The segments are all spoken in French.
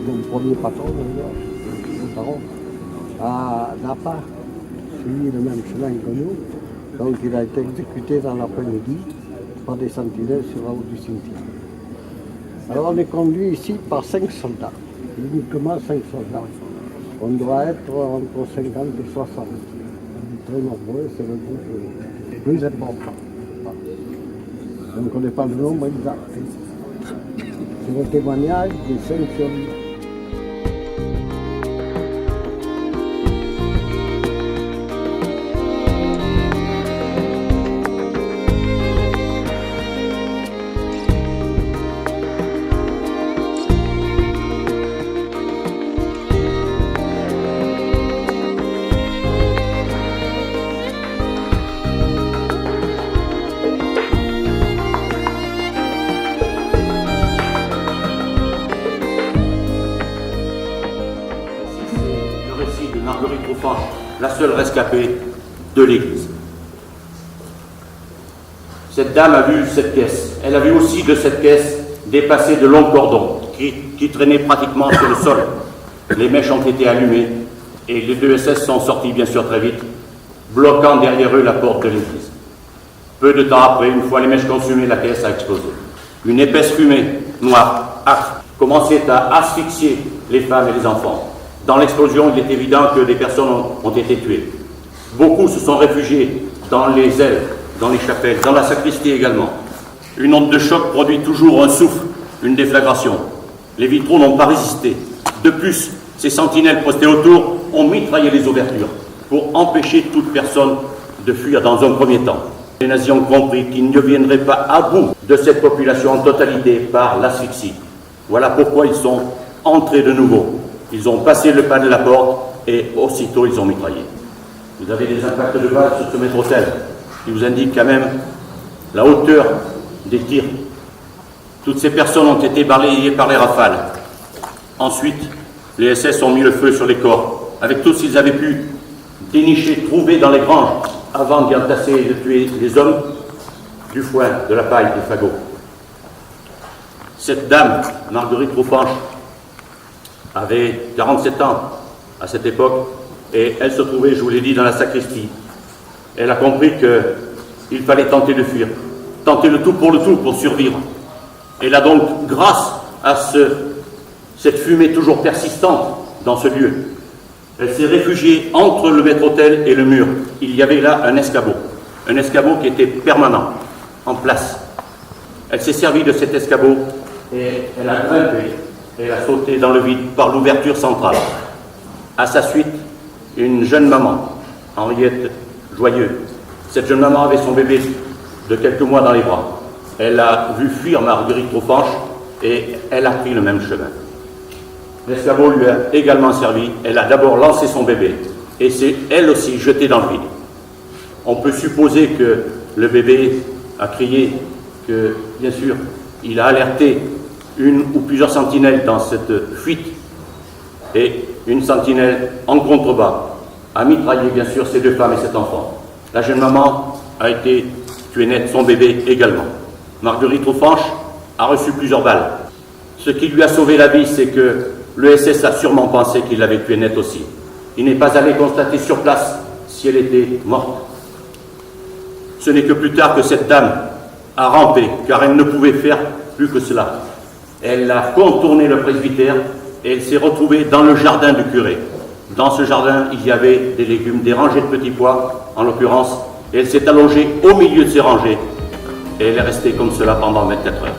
mon premier patron, mon patron, n'a pas suivi le même chemin que nous. Donc il a été exécuté dans l'après-midi par des sentinelles sur la route du cimetière. Alors on est conduit ici par 5 soldats, uniquement 5 soldats. On doit être entre 50 et 60. Très nombreux, c'est le groupe le plus important. Donc on n'est pas le nombre exact. C'est le témoignage des 5 soldats. Marguerite Trofange, la seule rescapée de l'église. Cette dame a vu cette caisse. Elle a vu aussi de cette caisse dépasser de longs cordons qui traînaient pratiquement sur le sol. Les mèches ont été allumées et les deux SS sont sortis bien sûr très vite, bloquant derrière eux la porte de l'église. Peu de temps après, une fois les mèches consumées, la caisse a explosé. Une épaisse fumée noire, âcre, commençait à asphyxier les femmes et les enfants. Dans l'explosion, il est évident que des personnes ont été tuées. Beaucoup se sont réfugiés dans les ailes, dans les chapelles, dans la sacristie également. Une onde de choc produit toujours un souffle, une déflagration. Les vitraux n'ont pas résisté. De plus, ces sentinelles postées autour ont mitraillé les ouvertures pour empêcher toute personne de fuir dans un premier temps. Les nazis ont compris qu'ils ne viendraient pas à bout de cette population en totalité par l'asphyxie. Voilà pourquoi ils sont entrés de nouveau. Ils ont passé le pas de la porte et aussitôt ils ont mitraillé. Vous avez des impacts de balles sur ce maître-autel qui vous indiquent quand même la hauteur des tirs. Toutes ces personnes ont été balayées par les rafales. Ensuite, les SS ont mis le feu sur les corps, avec tout ce qu'ils avaient pu dénicher, trouver dans les granges, avant d'y entasser et de tuer les hommes, du foin, de la paille, des fagots. Cette dame, Marguerite Trofange, avait 47 ans à cette époque et elle se trouvait, je vous l'ai dit, dans la sacristie. Elle a compris qu'il fallait tenter de fuir, tenter le tout pour survivre. Elle a donc, grâce à cette fumée toujours persistante dans ce lieu, elle s'est réfugiée entre le maître-autel et le mur. Il y avait là un escabeau qui était permanent, en place. Elle s'est servie de cet escabeau et elle a grimpé. Elle a sauté dans le vide par l'ouverture centrale. À sa suite, une jeune maman, Henriette Joyeux. Cette jeune maman avait son bébé de quelques mois dans les bras. Elle a vu fuir Marguerite Trofange et elle a pris le même chemin. L'escabeau lui a également servi. Elle a d'abord lancé son bébé et s'est elle aussi jetée dans le vide. On peut supposer que le bébé a crié, que bien sûr, il a alerté une ou plusieurs sentinelles dans cette fuite et une sentinelle en contrebas a mitraillé bien sûr ces deux femmes et cet enfant. La jeune maman a été tuée net, son bébé également. Marguerite Trofange a reçu plusieurs balles. Ce qui lui a sauvé la vie, c'est que le SS a sûrement pensé qu'il l'avait tuée net aussi. Il n'est pas allé constater sur place si elle était morte. Ce n'est que plus tard que cette dame a rampé, car elle ne pouvait faire plus que cela. Elle a contourné le presbytère et elle s'est retrouvée dans le jardin du curé. Dans ce jardin, il y avait des légumes, des rangées de petits pois, en l'occurrence, et elle s'est allongée au milieu de ces rangées. Et elle est restée comme cela pendant 24 heures.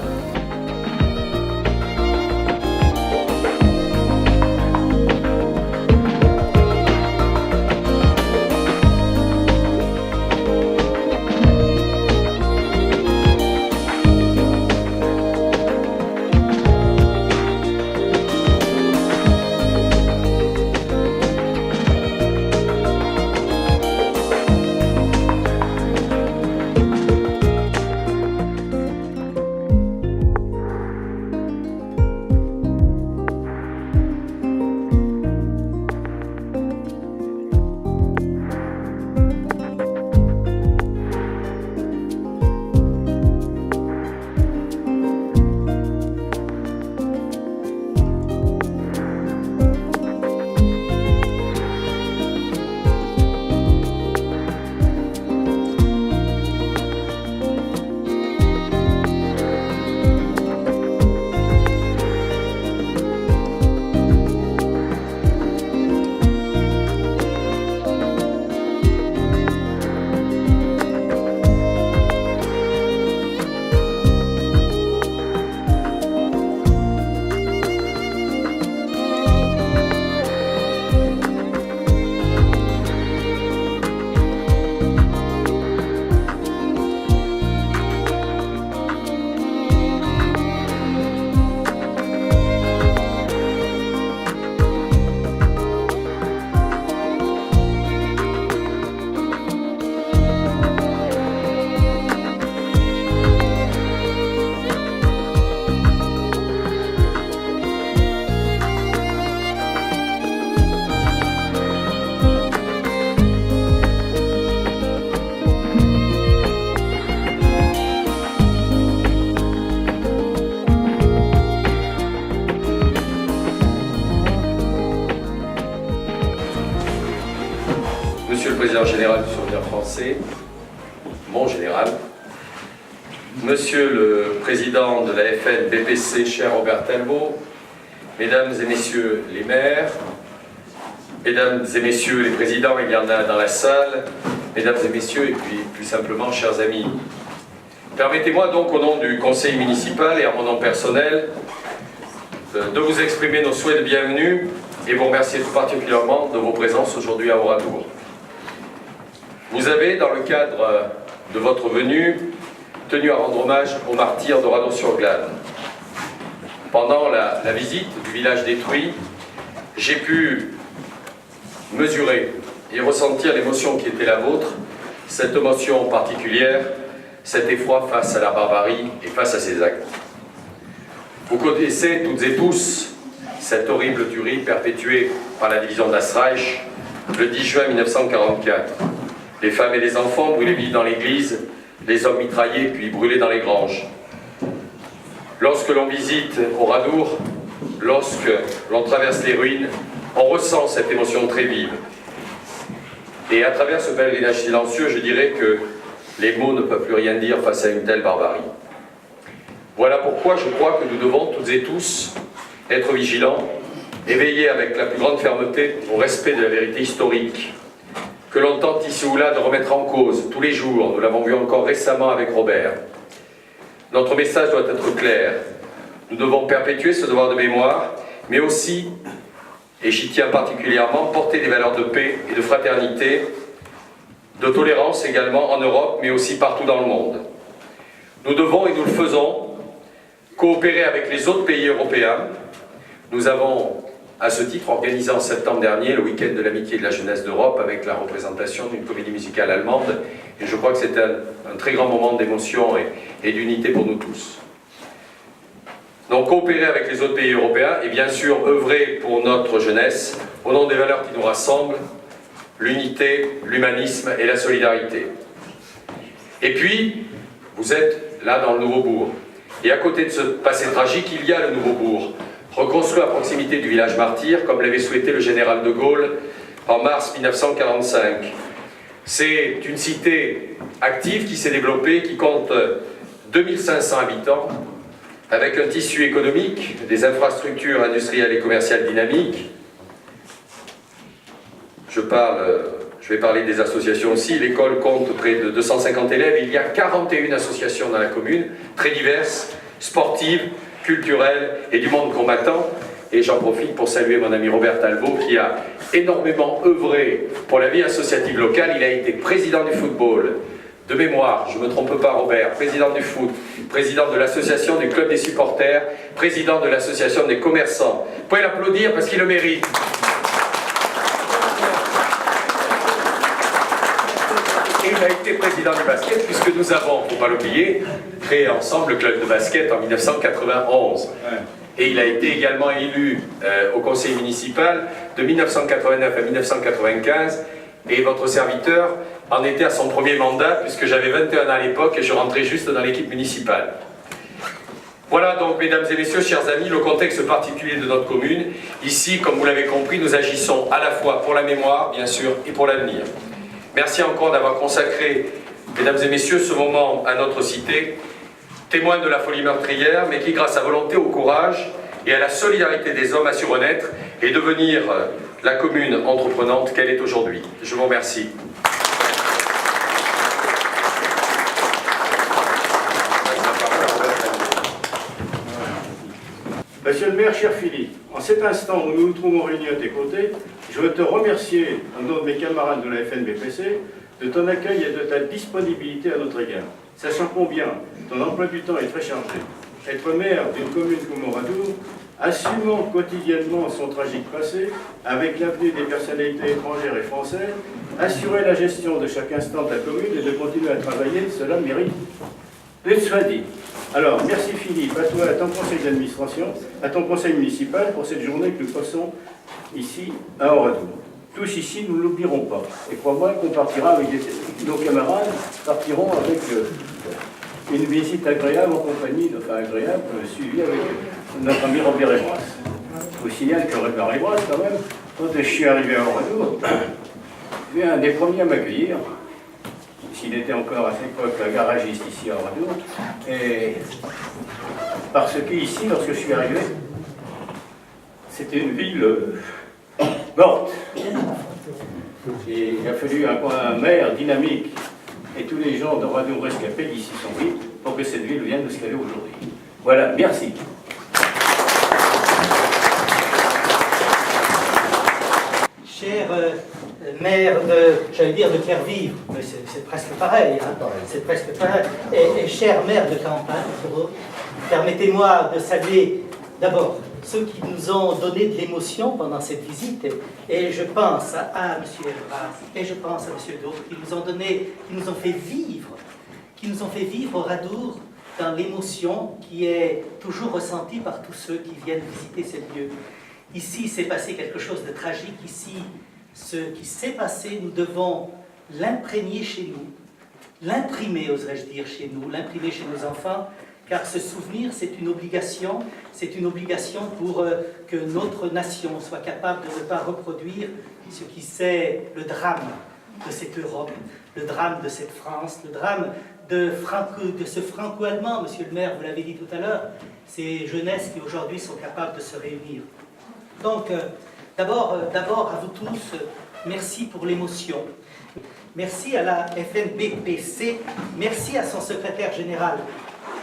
secrétaire général du Souvenir français, mon général, Monsieur le Président de la FN BPC, cher Robert Talbot, Mesdames et Messieurs les maires, Mesdames et Messieurs les présidents, il y en a dans la salle, Mesdames et Messieurs, et puis plus simplement, chers amis. Permettez-moi donc, au nom du Conseil municipal et à mon nom personnel, de vous exprimer nos souhaits de bienvenue et vous remercier tout particulièrement de vos présences aujourd'hui à Oradour. Vous avez, dans le cadre de votre venue, tenu à rendre hommage aux martyrs d'Oradour-sur-Glane. Pendant la visite du village détruit, j'ai pu mesurer et ressentir l'émotion qui était la vôtre, cette émotion particulière, cet effroi face à la barbarie et face à ses actes. Vous connaissez toutes et tous cette horrible tuerie perpétuée par la division Das Reich le 10 juin 1944. Les femmes et les enfants brûlés vifs dans l'église, les hommes mitraillés puis brûlés dans les granges. Lorsque l'on visite Oradour, lorsque l'on traverse les ruines, on ressent cette émotion très vive. Et à travers ce pèlerinage silencieux, je dirais que les mots ne peuvent plus rien dire face à une telle barbarie. Voilà pourquoi je crois que nous devons toutes et tous être vigilants et veiller avec la plus grande fermeté au respect de la vérité historique, que l'on tente ici ou là de remettre en cause tous les jours. Nous l'avons vu encore récemment avec Robert. Notre message doit être clair. Nous devons perpétuer ce devoir de mémoire, mais aussi, et j'y tiens particulièrement, porter des valeurs de paix et de fraternité, de tolérance également en Europe, mais aussi partout dans le monde. Nous devons, et nous le faisons, coopérer avec les autres pays européens. Nous avons, à ce titre, organisé en septembre dernier le week-end de l'amitié et de la jeunesse d'Europe avec la représentation d'une comédie musicale allemande. Et je crois que c'est un très grand moment d'émotion et d'unité pour nous tous. Donc coopérer avec les autres pays européens et bien sûr œuvrer pour notre jeunesse au nom des valeurs qui nous rassemblent, l'unité, l'humanisme et la solidarité. Et puis, vous êtes là dans le Nouveau-Bourg. Et à côté de ce passé tragique, il y a le Nouveau-Bourg, reconstruit à proximité du village martyr, comme l'avait souhaité le général de Gaulle en mars 1945. C'est une cité active qui s'est développée, qui compte 2500 habitants, avec un tissu économique, des infrastructures industrielles et commerciales dynamiques. Je vais parler des associations aussi. L'école compte près de 250 élèves. Il y a 41 associations dans la commune, très diverses, sportives, culturelles et du monde combattant. Et j'en profite pour saluer mon ami Robert Talbot qui a énormément œuvré pour la vie associative locale. Il a été président du football. De mémoire, je ne me trompe pas Robert, président du foot, président de l'association du club des supporters, président de l'association des commerçants. Vous pouvez l'applaudir parce qu'il le mérite. Et il a été président du basket puisque nous avons, il ne faut pas l'oublier, créé ensemble le club de basket en 1991. Et il a été également élu au conseil municipal de 1989 à 1995. Et votre serviteur en était à son premier mandat puisque j'avais 21 ans à l'époque et je rentrais juste dans l'équipe municipale. Voilà donc, mesdames et messieurs, chers amis, le contexte particulier de notre commune. Ici, comme vous l'avez compris, nous agissons à la fois pour la mémoire, bien sûr, et pour l'avenir. Merci encore d'avoir consacré, mesdames et messieurs, ce moment à notre cité, témoin de la folie meurtrière, mais qui, grâce à volonté, au courage et à la solidarité des hommes, a su renaître et devenir la commune entreprenante qu'elle est aujourd'hui. Je vous remercie. Monsieur le maire, cher Philippe, en cet instant où nous nous trouvons réunis à tes côtés, je veux te remercier, au nom de mes camarades de la FNBPC, de ton accueil et de ta disponibilité à notre égard. Sachant combien ton emploi du temps est très chargé, être maire d'une commune comme Oradour, assumant quotidiennement son tragique passé, avec l'avenue des personnalités étrangères et françaises, assurer la gestion de chaque instant de la commune et de continuer à travailler, cela mérite d'être soit dit. Alors, merci Philippe, à toi, à ton conseil d'administration, à ton conseil municipal pour cette journée que nous passons ici à Oradour. Tous ici, nous ne l'oublierons pas. Et crois-moi qu'on partira avec nos camarades, partiront avec une visite agréable en compagnie, enfin agréable, suivie avec notre ami Robert Ebras. Je vous signale que Robert Ebras, quand même, quand je suis arrivé à Oradour, Eh bien, un des premiers à m'accueillir, s'il était encore à cette époque un garagiste ici à Oradour, et parce qu'ici, lorsque je suis arrivé, c'était une ville morte. Et il a fallu un maire dynamique et tous les gens d'Oradour rescapés d'ici sont pris pour que cette ville vienne de ce qu'elle est aujourd'hui. Voilà, merci. Cher maire de, j'allais dire de Clervivre, mais c'est presque pareil, hein, c'est presque pareil, et cher maire de Campagne, permettez-moi de saluer d'abord ceux qui nous ont donné de l'émotion pendant cette visite, et je pense à M. Elvas, et je pense à M. Dour, qui nous ont fait vivre Oradour dans l'émotion qui est toujours ressentie par tous ceux qui viennent visiter ce lieu. Ici, s'est passé quelque chose de tragique. Ici, ce qui s'est passé, nous devons l'imprégner chez nous, l'imprimer, oserais-je dire, chez nous, l'imprimer chez nos enfants, car ce souvenir, c'est une obligation pour que notre nation soit capable de ne pas reproduire ce qui c'est le drame de cette Europe, le drame de cette France, le drame de ce franco-allemand, monsieur le maire, vous l'avez dit tout à l'heure, ces jeunesses qui aujourd'hui sont capables de se réunir. Donc, d'abord à vous tous, merci pour l'émotion. Merci à la FNBPC, merci à son secrétaire général.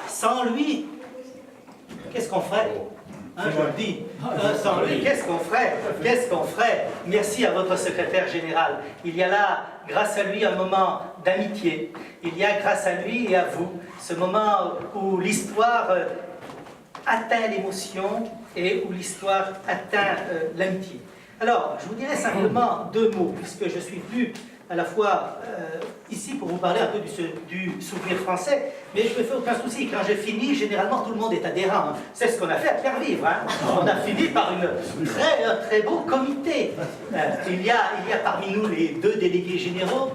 Sans lui, qu'est-ce qu'on ferait? Hein, je le dis, sans lui, qu'est-ce qu'on ferait? Qu'est-ce qu'on ferait? Merci à votre secrétaire général. Il y a là, grâce à lui, un moment d'amitié. Il y a, grâce à lui et à vous, ce moment où l'histoire atteint l'émotion et où l'histoire atteint l'amitié. Alors, je vous dirai simplement deux mots, puisque je suis venu à la fois ici pour vous parler un peu du souvenir français, mais je ne me fais aucun souci. Quand j'ai fini, généralement tout le monde est adhérent. Hein. C'est ce qu'on a fait à Clervivre. Hein. On a fini par un très beau comité. Il y a parmi nous les deux délégués généraux,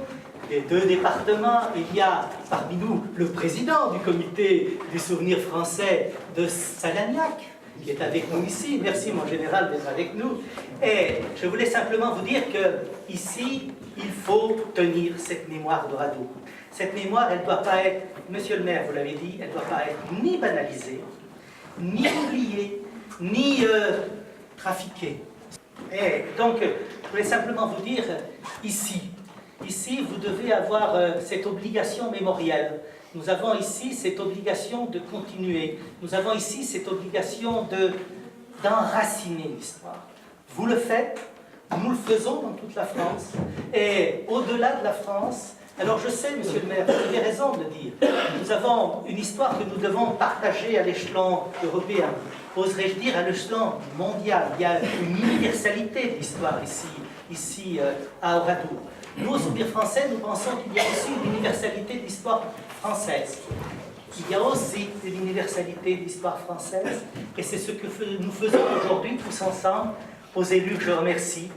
les deux départements. Il y a parmi nous le président du comité du souvenir français de Salagnac, qui est avec nous ici. Merci mon général d'être avec nous. Et je voulais simplement vous dire que ici, il faut tenir cette mémoire d'Oradour. Cette mémoire, elle ne doit pas être, monsieur le maire, vous l'avez dit, elle ne doit pas être ni banalisée, ni oubliée, ni trafiquée. Et donc, je voulais simplement vous dire, ici, vous devez avoir cette obligation mémorielle. Nous avons ici cette obligation de continuer. Nous avons ici cette obligation d'enraciner l'histoire. Vous le faites, nous le faisons dans toute la France. Et au-delà de la France, alors je sais, monsieur le maire, vous avez raison de le dire, nous avons une histoire que nous devons partager à l'échelon européen, oserais-je dire à l'échelon mondial. Il y a une universalité de l'histoire ici à Oradour. Nous, au Souvenir français, nous pensons qu'il y a aussi une universalité de l'histoire française. Il y a aussi une universalité de l'histoire française, et c'est ce que nous faisons aujourd'hui tous ensemble, aux élus que je remercie,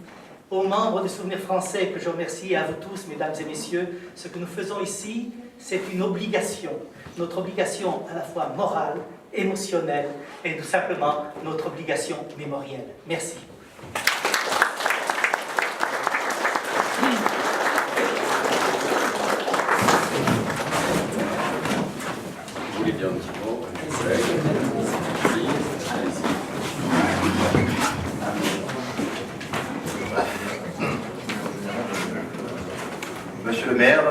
aux membres du Souvenir français que je remercie, et à vous tous, mesdames et messieurs. Ce que nous faisons ici, c'est une obligation. Notre obligation à la fois morale, émotionnelle, et tout simplement notre obligation mémorielle. Merci. Vous voulez dire un petit mot? Monsieur le maire,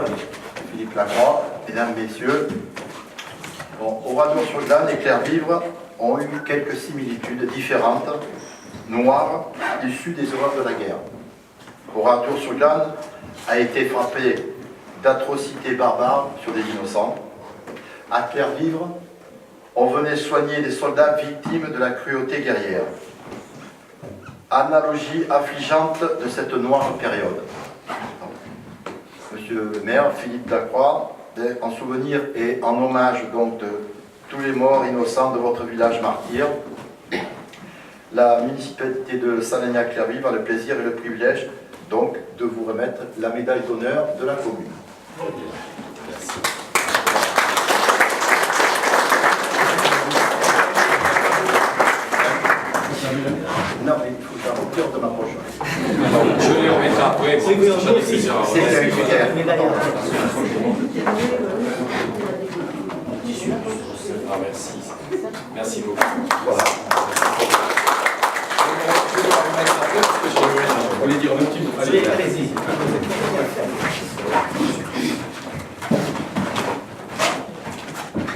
Philippe Lacroix, mesdames, messieurs, Oradour-sur-Glane et Clervivre ont eu quelques similitudes différentes, noires, issues des horreurs de la guerre. Oradour-sur-Glane a été frappé d'atrocités barbares sur des innocents. À Clervivre, on venait soigner des soldats victimes de la cruauté guerrière. Analogie affligeante de cette noire période. Monsieur le maire, Philippe Lacroix, en souvenir et en hommage donc de tous les morts innocents de votre village martyr, la municipalité de Salagnac-Clervivre a le plaisir et le privilège donc de vous remettre la médaille d'honneur de la commune. Merci. Non, mais il faut que je la retire de ma poche. Je les remettrai après. oui, on peut aussi. C'est régulière. Mais d'ailleurs, Ah, merci. Merci beaucoup. Voilà. Vous voulez dire un petit mot? allez-y.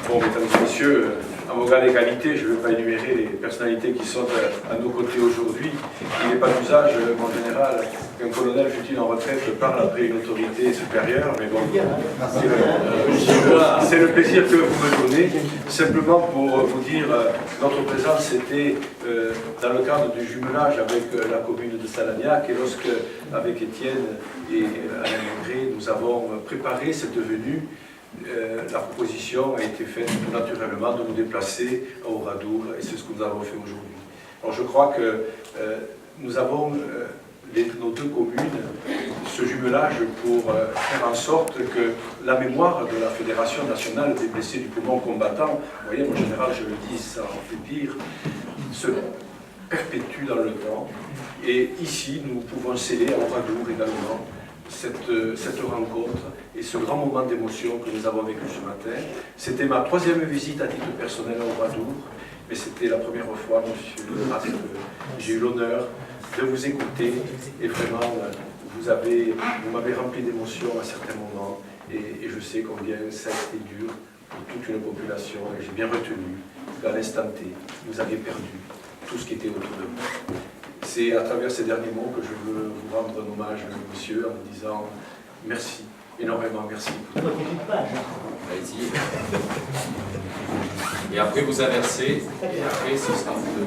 Bon, mesdames et messieurs, à mon grade d'égalité, je ne vais pas énumérer les personnalités qui sont à nos côtés aujourd'hui. Il n'est pas d'usage, en général, qu'un colonel, fût-il en retraite, parle après une autorité supérieure, mais bon, c'est le plaisir que vous me donnez. Simplement pour vous dire, notre présence c'était dans le cadre du jumelage avec la commune de Salagnac, et lorsque, avec Étienne et Alain Maigret, nous avons préparé cette venue, la proposition a été faite tout naturellement de nous déplacer à Oradour, et c'est ce que nous avons fait aujourd'hui. Alors je crois que nous avons, nos deux communes, ce jumelage pour faire en sorte que la mémoire de la Fédération nationale des blessés du poumon combattant, vous voyez, en général je le dis, ça en fait pire, se perpétue dans le temps. Et ici, nous pouvons sceller à Oradour également cette rencontre et ce grand moment d'émotion que nous avons vécu ce matin. C'était ma troisième visite à titre personnel à Oradour, mais c'était la première fois, monsieur le rabbin, que j'ai eu l'honneur de vous écouter, et vraiment, vous m'avez rempli d'émotions à certains moments, et je sais combien ça a été dur pour toute une population, et j'ai bien retenu qu'à l'instant T, vous avez perdu tout ce qui était autour de vous. C'est à travers ces derniers mots que je veux vous rendre un hommage, monsieur, en vous disant merci, énormément merci. Allez-y. Et après vous inversez, et après ce sera vous deux.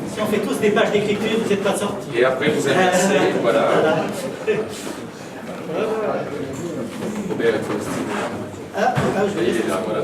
Si on fait tous des pages d'écriture, vous n'êtes pas sortis. Et après vous inversez, voilà. Robert, il faut aussi. Je vais Il est là, voilà.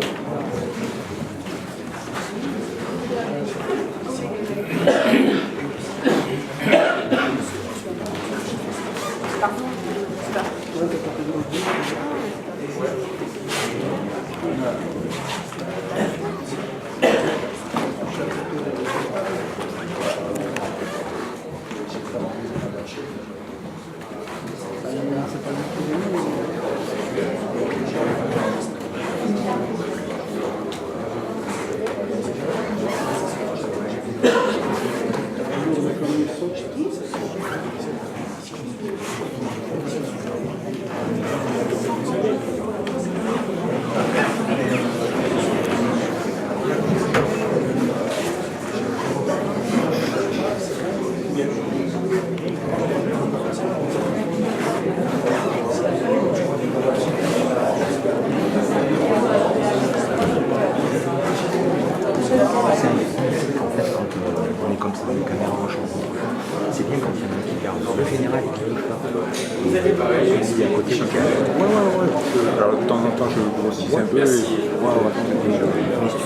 Alors de temps en temps je grossisse un peu. Mais si tu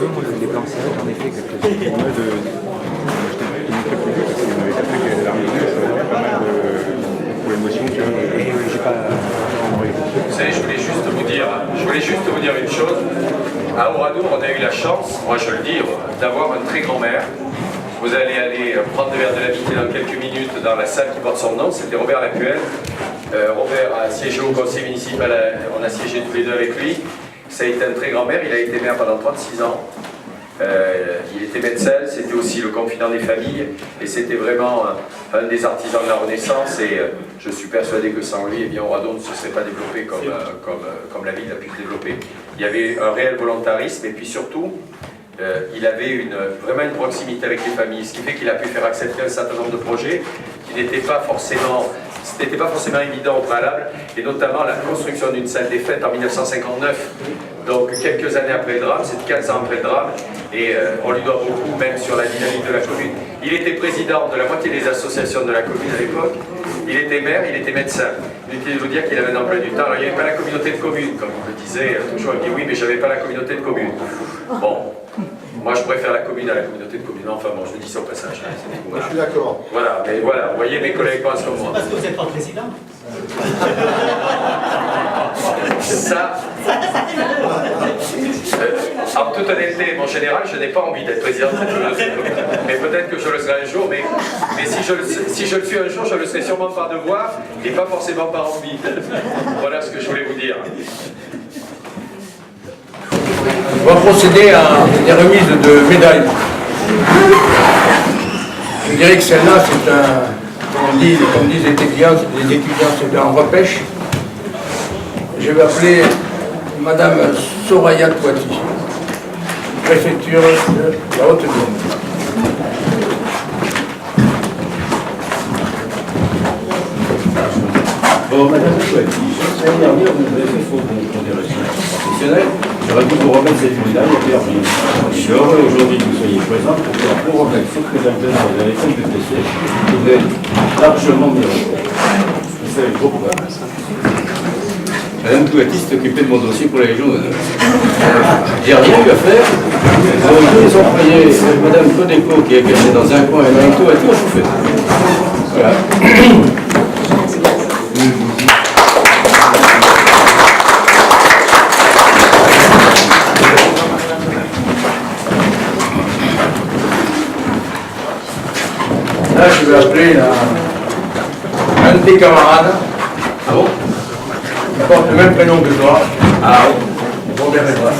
veux, moi je fais des plans serrés, j'en ai fait quelques-uns. Je t'ai montré plus vite parce qu'il m'avait tapé que l'armée, pas mal pour l'émotion. J'ai pas. Vous savez, je voulais juste vous dire eu la chance, moi je le dis, d'avoir un très grand maire. Vous allez aller prendre des verres de l'amitié dans quelques minutes dans la salle qui porte son nom, c'était Robert Lacuelle. Robert a siégé au conseil municipal, on a siégé tous les deux avec lui. Ça a été un très grand maire, il a été maire pendant 36 ans. Il était médecin, c'était aussi le confident des familles et c'était vraiment un des artisans de la Renaissance et je suis persuadé que sans lui, eh bien, Oradour ne se serait pas développé comme la ville a pu se développer. Il y avait un réel volontarisme et puis surtout, il avait vraiment une proximité avec les familles, ce qui fait qu'il a pu faire accepter un certain nombre de projets qui n'étaient pas forcément évident au préalable, et notamment la construction d'une salle des fêtes en 1959, donc quelques années après le drame, c'est 15 ans après le drame, et on lui doit beaucoup, même sur la dynamique de la commune. Il était président de la moitié des associations de la commune à l'époque, il était maire, il était médecin. Inutile de vous dire qu'il avait un emploi du temps, alors il n'y avait pas la communauté de communes, comme il le disait toujours, il dit oui, mais je n'avais pas la communauté de communes. Bon. Moi, je préfère la commune à la communauté de communes. Enfin, bon, je dis ça au passage. Moi, je suis d'accord. Voilà, mais voilà, vous voyez, mes collègues pensent comme moi. Parce que vous n'êtes pas président. Ça, en toute honnêteté, mon général, je n'ai pas envie d'être président de cette communauté. Mais peut-être que je le serai un jour, mais si je le suis un jour, je le serai sûrement par devoir et pas forcément par envie. Voilà ce que je voulais vous dire. On va procéder à des remises de médailles. Je dirais que celle-là, c'est un, comme disent les étudiants, c'est un repêche. Je vais appeler Madame Soraya Poiti, préfecture de la Haute-Vienne. Bon, Madame Poiti, l'année dernière, vous avez fait faux pour des raisons professionnelles. J'aurais dû vous remettre cette médaille et permis. Je suis heureux aujourd'hui que vous soyez présent pour vous remettre cette médaille d'honneur de la FNBPC qui vous est largement méritée. Vous savez pourquoi? Madame Touati s'est occupée de mon dossier pour la Légion d'honneur. J'ai rien eu à faire. Ils ont payé Madame Codeco qui est cachée dans un coin et Madame Touati ont tout fait. Voilà. Là, je vais appeler un de tes camarades. Ah bon? Il porte le même prénom que toi. Ah oui. Robert Edouard.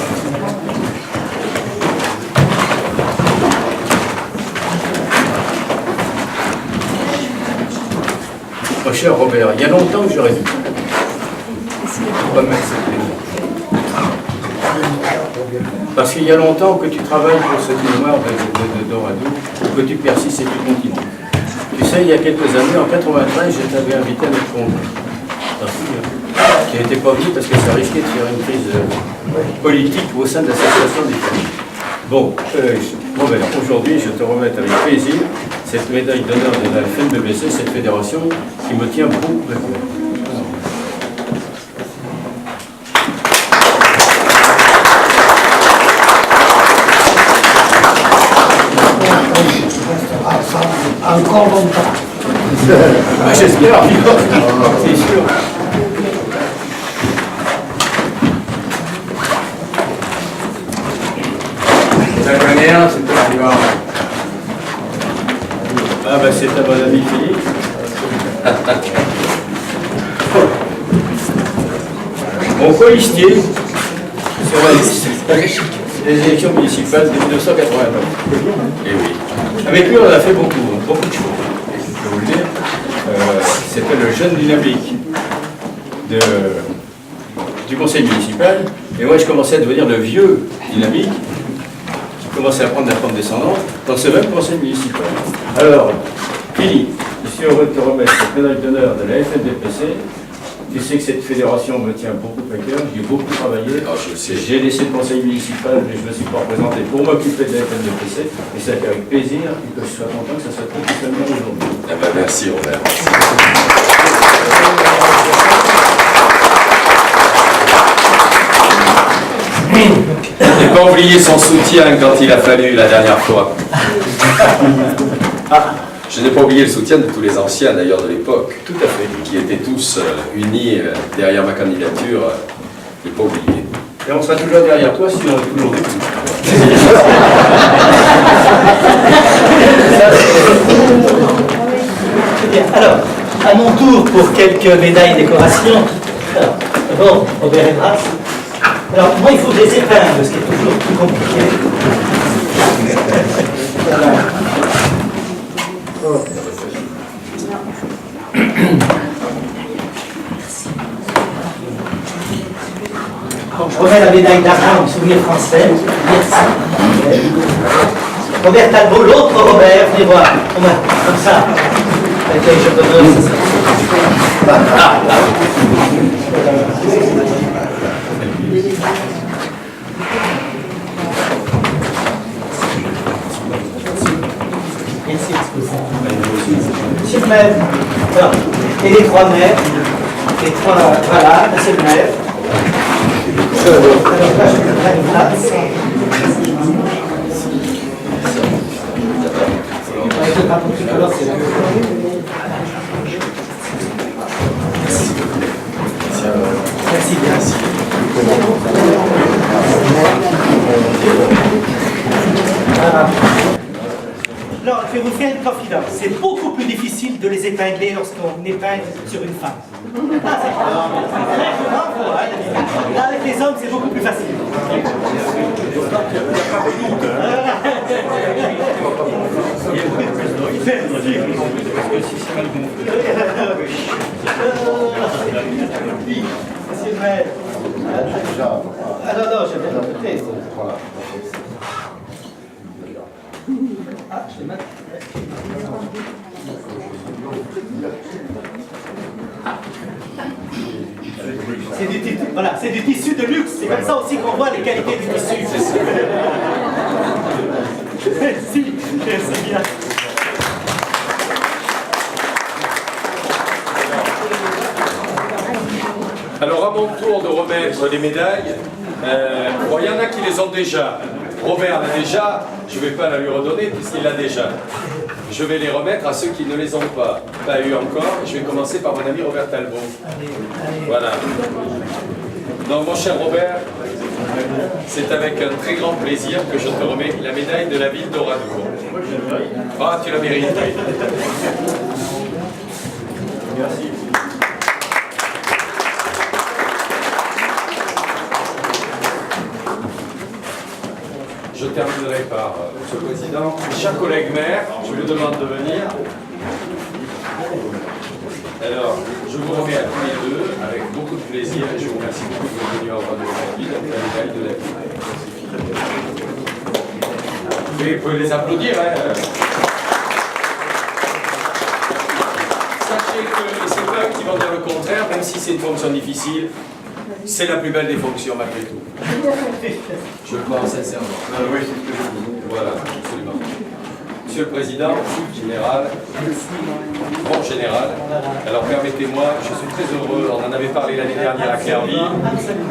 Oh, cher Robert, il y a longtemps que j'aurais dû remettre cette médaille. Parce qu'il y a longtemps que tu travailles pour cette mémoire de Doradour, que tu persistes et tu continues. Tu sais, il y a quelques années, en 93, je t'avais invité à notre congrès. Qui n'était pas venu parce que ça risquait de faire une crise politique au sein de l'association des familles. Bon, Robert, aujourd'hui, je te remets avec plaisir cette médaille d'honneur de la FNBPC, cette fédération qui me tient beaucoup à cœur. Encore longtemps. J'espère, c'est sûr. La dernière, c'est toi qui vas. Ah ben c'est ta bonne amie Philippe. Mon colistier sur la liste des élections municipales de 1989. Et oui. Avec lui, on a fait beaucoup de choses. Je peux vous le dire. C'était le jeune dynamique du conseil municipal. Et moi, je commençais à devenir le vieux dynamique qui commençait à prendre la forme descendante dans ce même conseil municipal. Alors, Philippe, je suis heureux de te remettre cette médaille d'honneur de la FNBPC. Tu sais que cette fédération me tient beaucoup à cœur, j'ai beaucoup travaillé. J'ai laissé le conseil municipal, mais je me suis pas représenté pour m'occuper de la FNBPC. Et c'est avec plaisir que je sois content que ça soit tout seulement aujourd'hui. Eh ben, merci Robert. Je n'ai pas oublié son soutien quand il a fallu la dernière fois. Je n'ai pas oublié le soutien de tous les anciens d'ailleurs de l'époque. Tout à fait. Qui étaient tous unis derrière ma candidature. Je n'ai pas oublié. Et on sera toujours derrière toi si on est toujours vécu. Alors, à mon tour pour quelques médailles et décorations. Alors, d'abord, Robert et Brasse. Alors, moi, il faut que je les épingle, ce qui est toujours plus compliqué. Voilà. Oh. Donc, je remets la médaille d'argent en souvenir français. Merci. Robert Talbot, l'autre Robert, venez voir. Comme ça. Avec les japonais, ça Monsieur le maire, alors, et les trois maires, les trois, voilà, monsieur le maire. Alors là, je vais prendre une place. Avec le drapeau tricolore, c'est là. Merci bien. Voilà. Alors, je vais vous faire une confidence. C'est beaucoup plus difficile de les épingler lorsqu'on épingle sur une femme. Là, avec les hommes, c'est beaucoup plus facile. Monsieur le maire. Ah non, non, je vais l'ajouter. Ah, je vais mettre. C'est du tissu de luxe, c'est comme ça aussi qu'on voit les qualités du tissu. Merci, merci bien. Alors à mon tour de remettre les médailles, bon, il y en a qui les ont déjà. Robert l'a déjà, je ne vais pas la lui redonner puisqu'il l'a déjà. Je vais les remettre à ceux qui ne les ont pas eu encore. Je vais commencer par mon ami Robert Talbot. Voilà. Donc mon cher Robert, c'est avec un très grand plaisir que je te remets la médaille de la ville d'Oradour. Ah, tu la mérites. Merci. Je terminerai par Monsieur le Président. Chers collègues maires, je vous demande de venir. Alors, je vous remets à tous les deux avec beaucoup de plaisir et je vous remercie beaucoup de venir à Oradour aujourd'hui, donc la médaille de la ville. Vous pouvez les applaudir, hein. Sachez que c'est pas eux qui vont dire le contraire, même si c'est une fonction difficile. C'est la plus belle des fonctions malgré tout. Je le pense sincèrement. Oui, c'est ce que je dis. Voilà, absolument. Monsieur le Président, général, bon général, alors permettez-moi, je suis très heureux, on en avait parlé l'année dernière à Clairville,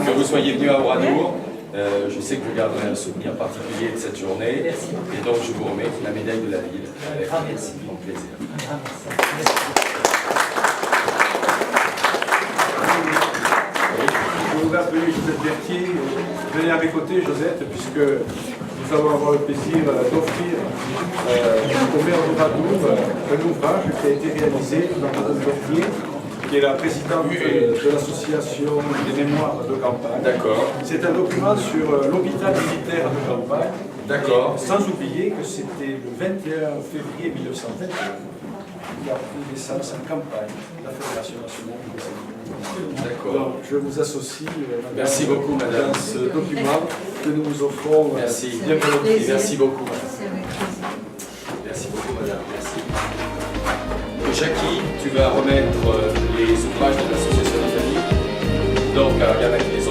que vous soyez venu à Oradour. Je sais que vous garderez un souvenir particulier de cette journée. Et donc je vous remets la médaille de la ville. Avec grand plaisir. Je vous appeler Josette Berthier, venez à mes côtés Josette, puisque nous allons avoir le plaisir d'offrir au maire d'Oradour un ouvrage qui a été réalisé par Madame Berthier, qui est la présidente de l'association des mémoires de campagne. D'accord. C'est un document sur l'hôpital militaire de campagne. D'accord. Sans oublier que c'était le 21 février 1921 qui a pris naissance en campagne de la Fédération nationale des enseignants. D'accord. Donc, je vous associe madame, merci beaucoup, madame. dans ce document que nous vous offrons. Merci. Bien volontiers. Merci beaucoup. Merci beaucoup, madame. Merci. Jackie, tu vas remettre les ouvrages de l'association des amis. Donc, alors, il y en a qui les